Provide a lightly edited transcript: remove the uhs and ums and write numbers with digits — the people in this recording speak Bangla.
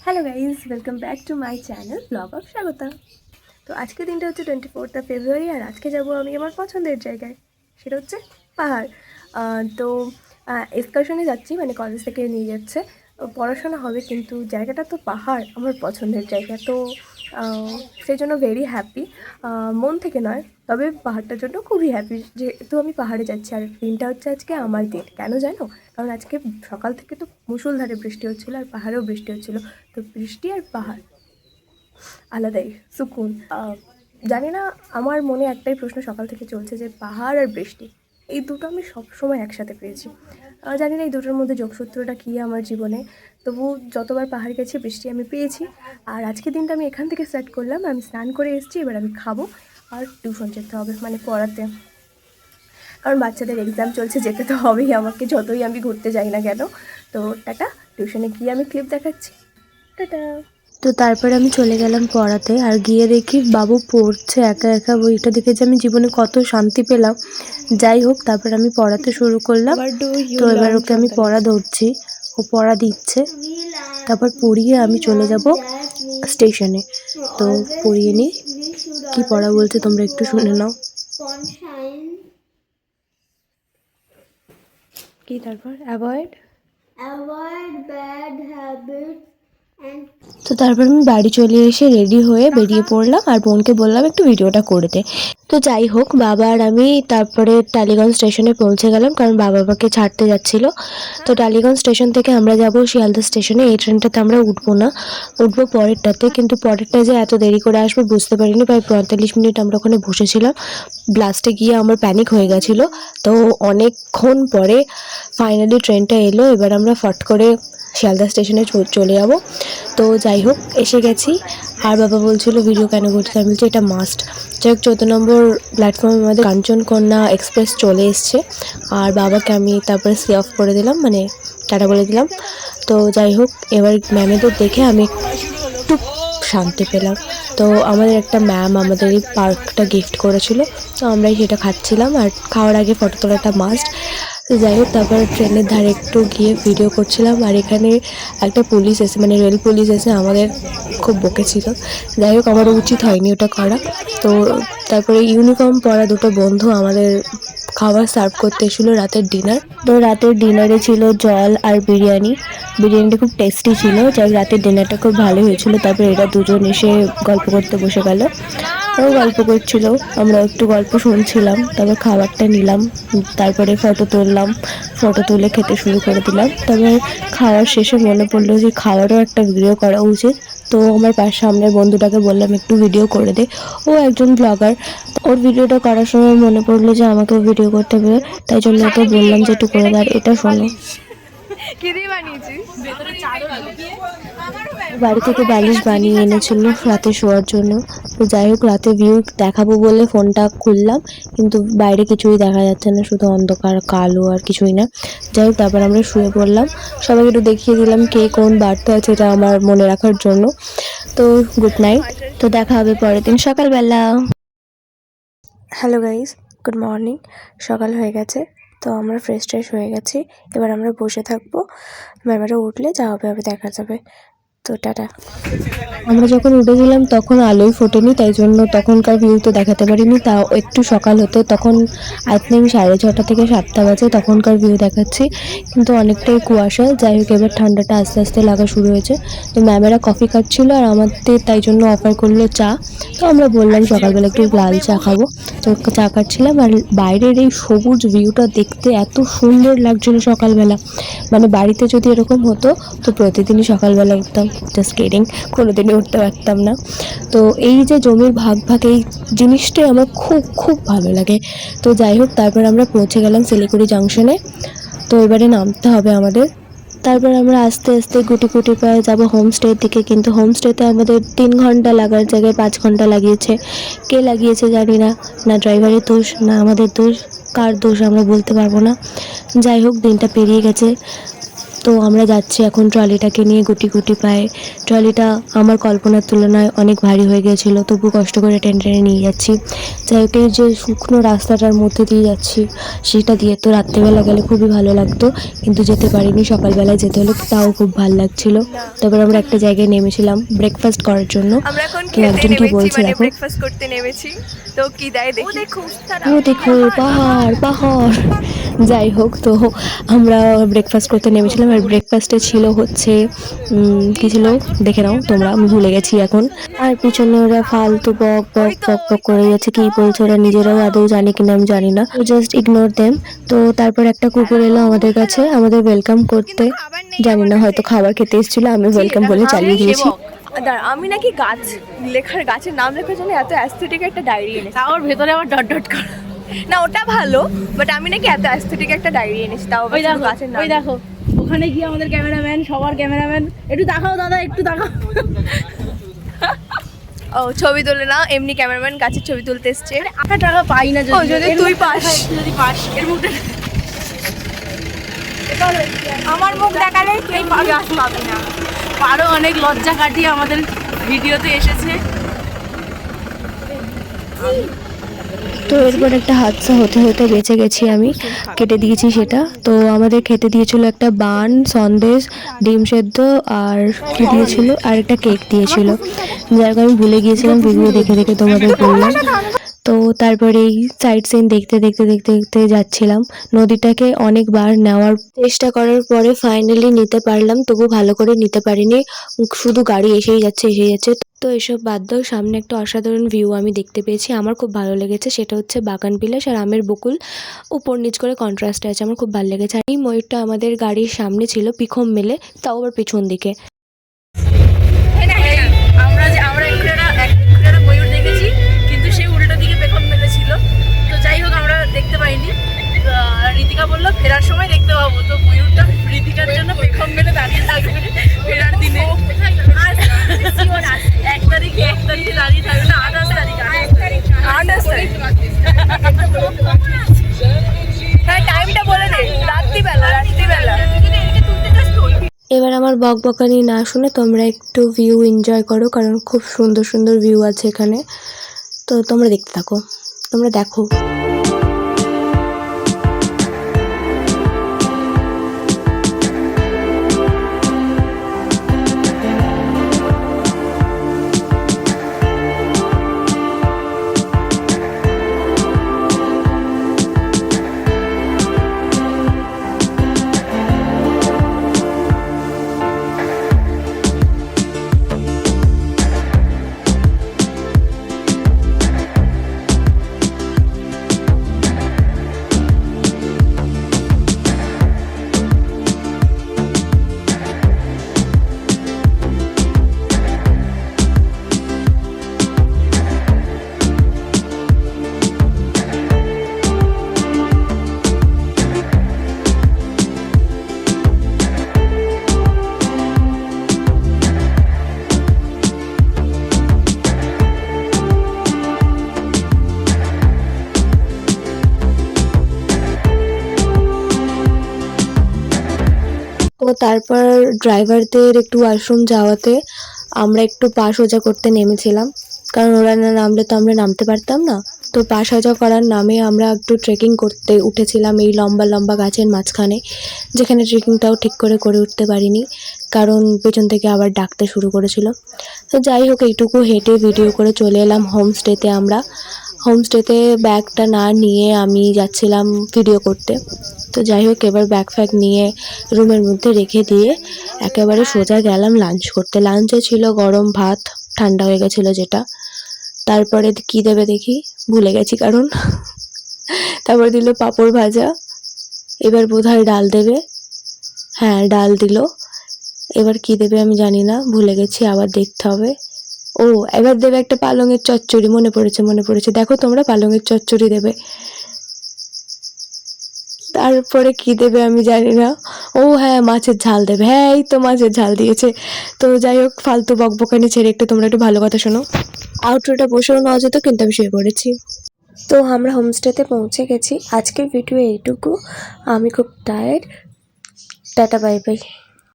Hello guys, welcome back to my channel blog of Swagata. তো আজকের দিনটা হচ্ছে 24 ফেব্রুয়ারি, আর আজকে যাব আমি আমার পছন্দের জায়গায়, সেটা হচ্ছে পাহাড়। তো এক্সকারশনে যাচ্ছি, মানে কলেজ থেকে নিয়ে যাচ্ছে। পড়াশোনা হবে, কিন্তু জায়গাটা তো পাহাড়, আমার পছন্দের জায়গা। তো সেই জন্য ভেরি হ্যাপি, মন থেকে নয়, তবে পাহাড়টার জন্য খুবই হ্যাপি যেহেতু আমি পাহাড়ে যাচ্ছি। আর দিনটা হচ্ছে আজকে আমার দিন, কেন জানো? কারণ আজকে সকাল থেকে তো মুষলধারে বৃষ্টি হচ্ছিলো, আর পাহাড়েও বৃষ্টি হচ্ছিলো। তো বৃষ্টি আর পাহাড় আলাদাই সুকুন। জানি না, আমার মনে একটাই প্রশ্ন সকাল থেকে চলছে যে পাহাড় আর বৃষ্টি, এই দুটো আমি সবসময় একসাথে পেয়েছি। জানি না এই দুটোর মধ্যে যোগসূত্রটা কী আমার জীবনে, তবু যতবার পাহাড় গেছি বৃষ্টি আমি পেয়েছি। আর আজকের দিনটা আমি এখান থেকে স্টার্ট করলাম। আমি স্নান করে এসেছি, এবার আমি খাবো আর টিউশন যেতে হবে, মানে পড়াতে। কারণ বাচ্চাদের এক্সাম চলছে, যেতে তো হবেই আমাকে, যতই আমি ঘুরতে যাই না কেন। তো টাটা, টিউশনে গিয়ে আমি ক্লিপ দেখাচ্ছি। টাটা। তো তারপরে আমি চলে গেলাম পড়াতে, আর গিয়ে দেখি বাবু পড়ছে একা একা। বইটা দেখে যে আমি জীবনে কত শান্তি পেলাম। যাই হোক, তারপর আমি পড়াতে শুরু করলাম। তো এবার ওকে আমি পড়া ধরছি, ও পড়া দিচ্ছে। তারপর পড়িয়ে আমি চলে যাব স্টেশনে। তো পড়িয়ে নিই, কি পড়া বলছে তোমরা একটু শুনে নাও। কি তারপর? অ্যাভয়েড bad habits and তো তারপর আমি বাড়ি চলে এসে রেডি হয়ে বেরিয়ে পড়লাম, আর বোনকে বললাম একটু ভিডিওটা করে দে। তো যাই হোক, বাবা আর আমি তারপরে টালিগঞ্জ স্টেশনে পৌঁছে গেলাম, কারণ বাবা আমাকে ছাড়তে যাচ্ছিল। তো টালিগঞ্জ স্টেশন থেকে আমরা যাব শিয়ালদা স্টেশনে। এই ট্রেনটাতে আমরা উঠবো না, উঠবো পরেরটাতে। কিন্তু পরেরটা যে এত দেরি করে আসবে বুঝতে পারিনি। প্রায় 45 মিনিট আমরা ওখানে বসেছিলাম। লাস্টে গিয়ে আমার প্যানিক হয়ে গেছিলো। তো অনেকক্ষণ পরে ফাইনালি ট্রেনটা এলো। এবার আমরা ফট করে শিয়ালদা স্টেশনে চলে যাব। তো যাই হোক, এসে গেছি। আর বাবা বলছিল ভিডিও কেন করতে, আমি বলছি এটা মাস্ট। যাই হোক, 14 নম্বর প্ল্যাটফর্মে আমাদের কাঞ্চনকন্যা এক্সপ্রেস চলে এসছে। আর বাবাকে আমি তারপরে সি অফ করে দিলাম, মানে টাটা বলে দিলাম। তো যাই হোক, এবার ম্যামেদের দেখে আমি একটু শান্তি পেলাম। তো আমাদের একটা ম্যাম আমাদের এই পার্কটা গিফট করেছিল, তো আমরাই সেটা খাচ্ছিলাম। আর খাওয়ার আগে ফটো তোলাটা মাস্ট। তো যাই হোক, তারপর ট্রেনের ধারে একটু গিয়ে ভিডিও করছিলাম। আর এখানে একটা পুলিশ এসে, মানে রেল পুলিশ এসে আমাদের খুব বকেছিল। যাই হোক, আমার উচিত হয়নি ওটা করা। তো তারপরে ইউনিফর্ম পরা দুটো বন্ধু আমাদের খাবার সার্ভ করতে এসেছিলো, রাতের ডিনার। তো রাতের ডিনারে ছিল জল আর বিরিয়ানি। বিরিয়ানিটা খুব টেস্টি ছিল। যাই হোক, রাতের ডিনারটা খুব ভালো হয়েছিল। তারপরে এরা দুজন এসে গল্প করতে বসে গেল। ও গল্প করছিল, আমরা একটু গল্প শুনছিলাম। তারপর খাবারটা নিলাম, তারপরে ফটো তুললাম। ফটো তুলে খেতে শুরু করে দিলাম। তারপর খাওয়ার শেষে মনে পড়লো যে খাওয়ারও একটা ভিডিও করা উচিত। তো আমার সামনের বন্ধুটাকে বললাম একটু ভিডিও করে দে। ও একজন ব্লগার, ওর ভিডিওটা করার সময় মনে পড়লো যে আমাকেও ভিডিও করতে হবে, তাই জন্য ওকে বললাম যে একটু করে দেয়। এটা শোনো, বাড়ি থেকে বালিশ বানিয়ে এনেছিল রাতে শোয়ার জন্য। তো যাই হোক, রাতে ভিউ দেখাবো বলে ফোনটা খুললাম, কিন্তু বাইরে কিছুই দেখা যাচ্ছে না, শুধু অন্ধকার কালো আর কিছুই না। যাই হোক, তারপর আমরা শুয়ে পড়লাম। সবাইকে একটু দেখিয়ে দিলাম কে কোন বার্তা আছে, এটা আমার মনে রাখার জন্য। তো গুড নাইট। তো দেখা হবে পরের দিন সকালবেলা। Hello guys, good morning. সকাল হয়ে গেছে, তো আমরা ফ্রেশ ট্রেশ হয়ে গেছি। এবার আমরা বসে থাকবো, ম্যামেরা উঠলে যা হবে হবে দেখা যাবে। তো টাটা। আমরা যখন উঠেছিলাম তখন আলোই ফোটেনি, তাই জন্য তখনকার ভিউ তো দেখাতে পারিনি। তাও একটু সকাল হতে, তখন আই থিঙ্ক 6:30 থেকে 7টা বাজে, তখনকার ভিউ দেখাচ্ছি। কিন্তু অনেকটাই কুয়াশা। যাই হোক, এবার ঠান্ডাটা আস্তে আস্তে লাগা শুরু হয়েছে। তো ম্যামেরা কফি খাচ্ছিল, আর আমাদের তাই জন্য অফার করলো চা। তো আমরা বললাম সকালবেলা একটু লাল চা খাবো। তো চা খাচ্ছিলাম, আর বাইরের এই সবুজ ভিউটা দেখতে এত সুন্দর লাগছিল সকালবেলা। মানে বাড়িতে যদি এরকম হতো তো প্রতিদিনই সকালবেলা উঠতাম। জাস্ট কিডিং, কোনোদিনই উঠতে পারতাম না। তো এই যে জমির ভাগ ভাগ, এই জিনিসটাই আমার খুব খুব ভালো লাগে। তো যাই হোক, তারপর আমরা পৌঁছে গেলাম শিলিগুড়ি জাংশনে। তো এবারে নামতে হবে আমাদের। তারপর আমরা আস্তে আস্তে গুটি গুটি পায়ে যাবো হোমস্টের দিকে। কিন্তু হোমস্টেতে আমাদের 3 ঘন্টা লাগার জায়গায় 5 ঘন্টা লাগিয়েছে। কে লাগিয়েছে জানি না, না ড্রাইভারের দোষ না আমাদের দোষ, কার দোষ আমরা বলতে পারবো না। যাই হোক, দিনটা পেরিয়ে গেছে। তো আমরা যাচ্ছি এখন ট্রলিটাকে নিয়ে গুটি গুটি পায়ে। ট্রলিটা আমার কল্পনার তুলনায় অনেক ভারী হয়ে গিয়েছিলো, তবু কষ্ট করে টেনে টেনে নিয়ে যাচ্ছি। যাই হোক, এই যে শুকনো রাস্তাটার মধ্যে দিয়ে যাচ্ছি, সেটা দিয়ে তো রাত্রেবেলা গেলে খুবই ভালো লাগতো, কিন্তু যেতে পারিনি, সকালবেলায় যেতে হলো, তাও খুব ভালো লাগছিল। তারপর আমরা একটা জায়গায় নেমেছিলাম ব্রেকফাস্ট করার জন্য। আমরা এখন তো খেতে একজন কি নেমেছি, বলছে মানে দেখো, ব্রেকফাস্ট করতে নেমেছি। তো কি দেয় দেখি। ও দেখো পাহাড় পাহাড়। যাই হোক, তো আমরা ব্রেকফাস্ট করতে নেমেছিলাম, আর ব্রেকফাস্টে ছিল হচ্ছে কি ছিল দেখে নাও তোমরা, আমি ভুলে গেছি এখন। আর পিছনে ওরা ফালতু বক বক বক বক করে যাচ্ছে, কি বলছে ওরা নিজেরাও আদৌ জানে কিনা আমি জানি না, জাস্ট ইগনোর দেম। তো তারপর একটা কুকুর এলো আমাদের কাছে আমাদের ওয়েলকাম করতে, জানি না হয়তো খাবার খেতে এসেছিল, আমি ওয়েলকাম বলে চালিয়ে দিয়েছি। দাঁড়া, আমি নাকি গাছ লেখার, গাছের নাম লেখার জন্য এত অ্যাস্থেটিক একটা ডায়েরি এনেছি, তাও ওর ভেতরে আবার ডট ডট করা। না ওটা ভালো, বাট আমি নাকি এত অ্যাস্থেটিক একটা ডায়েরি এনেছি, তাও আবার শুধু গাছের নাম। ওই দেখো ওখানে গিয়ে আমাদের ক্যামেরাম্যান, সবার ক্যামেরাম্যান, একটু দেখাও দাদা, একটু দেখাও। ও ছবি তোলে না, এমনি ক্যামেরাম্যান গাছের ছবি তুলতে এসছে। আটা টাকা পাই না ও, যদি তুই পাস। যদি পাস এর মুখটা আমার মুখ দেখালে তুই গাছ পাবি না। আরো অনেক লজ্জা কাটিয়ে আমাদের ভিডিওতে এসেছে। তো এরপর একটা হাদসা হতে হতে বেঁচে গেছি আমি, কেটে দিয়েছি সেটা। তো আমাদের খেতে দিয়েছিল একটা বান, সন্দেশ, ডিম সেদ্ধ, আর কি দিয়েছিল, আর একটা কেক দিয়েছিল, যার কারণে আমি ভুলে গিয়েছিলাম, ভিডিও দেখে দেখে তোমাদের বললাম। তো তারপরে এই সাইড সিন দেখতে দেখতে দেখতে দেখতে যাচ্ছিলাম। নদীটাকে অনেকবার নেওয়ার চেষ্টা করার পরে ফাইনালি নিতে পারলাম, তবু ভালো করে নিতে পারিনি, শুধু গাড়ি এসেই যাচ্ছে এসেই যাচ্ছে। তো এসব বাদ দাও, সামনে একটা অসাধারণ ভিউ আমি দেখতে পেয়েছি, আমার খুব ভালো লেগেছে, সেটা হচ্ছে বাগান বিলাস আর আমের বকুল উপর নিচ করে কন্ট্রাস্টে আছে, আমার খুব ভালো লেগেছে। আর এই ময়ূরটা আমাদের গাড়ির সামনে ছিল, পিখম মেলে, তাও আবার পেছন দিকে। আমরা একটা ময়ূর দেখেছি, কিন্তু সে উল্টো দিকে পেখম মেলেছিল। তো যাই হোক, আমরা দেখতে পাইনি। রীতিকা বললো ফেরার সময় দেখতে পাবো, তো ময়ূরটা রীতিকার জন্য পেখম মেলে দাঁড়িয়ে থাকবে ফেরার দিনে। 1 তারিখে দাঁড়িয়ে থাকবে না, 28 তারিখ। হ্যাঁ, টাইমটা বলে দে। রাত্রিবেলা। এবার আমার বকবকানি না শুনে তোমরা একটু ভিউ এনজয় করো, কারণ খুব সুন্দর সুন্দর ভিউ আছে এখানে। তো তোমরা দেখতে থাকো, তোমরা দেখো। তো তারপর ড্রাইভারদের একটু ওয়াশরুম যাওয়াতে আমরা একটু পা সোজা করতে নেমেছিলাম, কারণ ওরা না নামলে তো আমরা নামতে পারতাম না। তো পা সোজা করার নামে আমরা একটু ট্রেকিং করতে উঠেছিলাম এই লম্বা লম্বা গাছের মাঝখানে, যেখানে ট্রেকিংটাও ঠিক করে উঠতে পারিনি, কারণ পেছন থেকে আবার ডাকতে শুরু করেছিল। তো যাই হোক, এইটুকু হেঁটে ভিডিও করে চলে এলাম হোমস্টেতে। আমরা হোমস্টেতে ব্যাগটা না নিয়ে আমি যাচ্ছিলাম ভিডিও করতে। তো যাই হোক, এবার ব্যাগ ফ্যাগ নিয়ে রুমের মধ্যে রেখে দিয়ে একেবারে সোজা গেলাম লাঞ্চ করতে। লাঞ্চে ছিল গরম ভাত, ঠান্ডা হয়ে গেছিলো যেটা। তারপরে কি দেবে দেখি, ভুলে গেছি কারণ। তারপর দিল পাঁপড় ভাজা, এবার বোধহয় ডাল দেবে, হ্যাঁ ডাল দিল। এবার কি দেবে আমি জানি না, ভুলে গেছি, আবার দেখতে হবে। ও এবার দেবে একটা পালংয়ের চচ্চড়ি, মনে পড়েছে, দেখো তোমরা, পালংয়ের চচ্চড়ি দেবে। তারপরে কি দেবে আমি জানি না, ও হ্যাঁ মাছের ঝাল দেবে, হ্যাঁ এই তো মাছের ঝাল দিয়েছে। তো যাই হোক, ফালতু বকবকানি ছেড়ে একটু তোমরা একটু ভালো কথা শোনো। আউটরোটা বসেও নেওয়া যেত, কিন্তু আমি শুয়ে পড়েছি। তো আমরা হোমস্টেতে পৌঁছে গেছি। আজকের ভিডিও এইটুকু, আমি খুব টায়ার্ড। Tata bye bye.